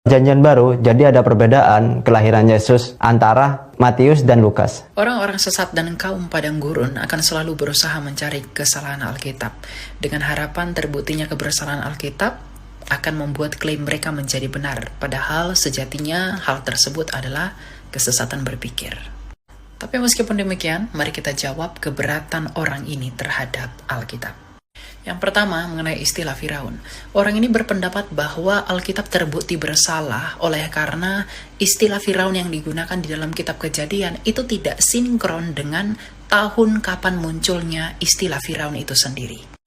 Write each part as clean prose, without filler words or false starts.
Perjanjian Baru, jadi ada perbedaan kelahiran Yesus antara Matius dan Lukas. Orang-orang sesat dan kaum padang gurun akan selalu berusaha mencari kesalahan Alkitab. Dengan harapan terbuktinya kebersalahan Alkitab akan membuat klaim mereka menjadi benar. Padahal sejatinya hal tersebut adalah kesesatan berpikir. Tapi meskipun demikian, mari kita jawab keberatan orang ini terhadap Alkitab. Yang pertama, mengenai istilah Firaun. Orang ini berpendapat bahwa Alkitab terbukti bersalah oleh karena istilah Firaun yang digunakan di dalam kitab Kejadian itu tidak sinkron dengan tahun kapan munculnya istilah Firaun itu sendiri.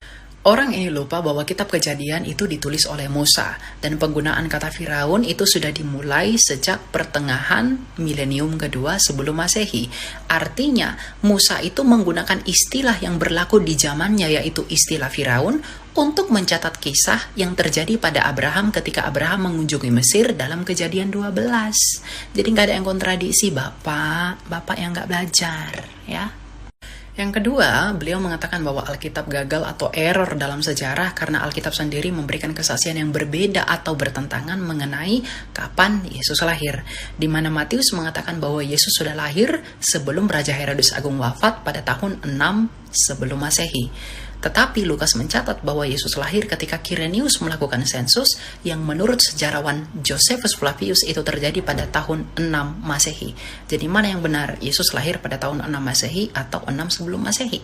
Orang ini lupa bahwa kitab Kejadian itu ditulis oleh Musa, dan penggunaan kata Firaun itu sudah dimulai sejak pertengahan milenium kedua sebelum Masehi. Artinya, Musa itu menggunakan istilah yang berlaku di zamannya, yaitu istilah Firaun, untuk mencatat kisah yang terjadi pada Abraham ketika Abraham mengunjungi Mesir dalam Kejadian 12. Jadi nggak ada yang kontradiksi, Bapak yang nggak belajar, ya. Yang kedua, beliau mengatakan bahwa Alkitab gagal atau error dalam sejarah karena Alkitab sendiri memberikan kesaksian yang berbeda atau bertentangan mengenai kapan Yesus lahir. Di mana Matius mengatakan bahwa Yesus sudah lahir sebelum Raja Herodes Agung wafat pada tahun 6 sebelum Masehi. Tetapi Lukas mencatat bahwa Yesus lahir ketika Kirenius melakukan sensus yang menurut sejarawan Josephus Flavius itu terjadi pada tahun 6 Masehi. Jadi mana yang benar? Yesus lahir pada tahun 6 Masehi atau 6 sebelum Masehi?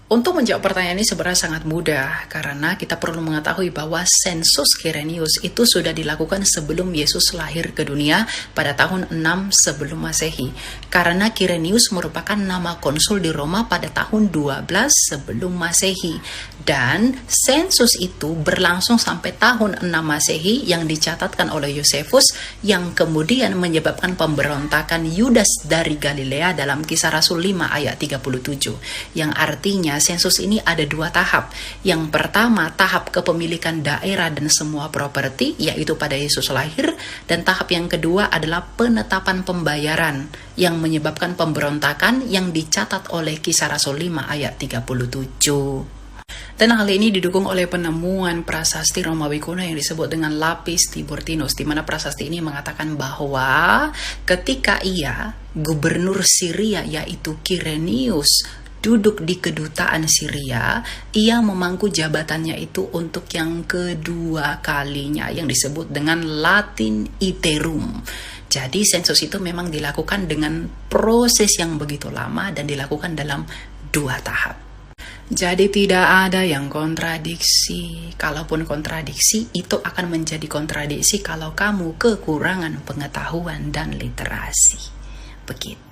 Untuk menjawab pertanyaan ini sebenarnya sangat mudah, karena kita perlu mengetahui bahwa sensus Kirenius itu sudah dilakukan sebelum Yesus lahir ke dunia pada tahun 6 sebelum Masehi. Karena Kirenius merupakan nama konsul di Roma pada tahun 12 sebelum Masehi. Dan sensus itu berlangsung sampai tahun 6 Masehi yang dicatatkan oleh Josephus, yang kemudian menyebabkan pemberontakan Yudas dari Galilea dalam Kisah Rasul 5 ayat 37. Yang artinya sensus ini ada dua tahap. Yang pertama, tahap kepemilikan daerah dan semua properti, yaitu pada Yesus lahir. Dan tahap yang kedua adalah penetapan pembayaran yang menyebabkan pemberontakan yang dicatat oleh Kisah Rasul 5 ayat 37. Dan hal ini didukung oleh penemuan prasasti Romawi kuno yang disebut dengan Lapis Tiburtinus, di mana prasasti ini mengatakan bahwa ketika gubernur Syria yaitu Kirenius duduk di kedutaan Syria, ia memangku jabatannya itu untuk yang kedua kalinya, yang disebut dengan Latin Iterum. Jadi sensus itu memang dilakukan dengan proses yang begitu lama dan dilakukan dalam dua tahap. Jadi tidak ada yang kontradiksi. Kalaupun kontradiksi, itu akan menjadi kontradiksi kalau kamu kekurangan pengetahuan dan literasi. Begitu.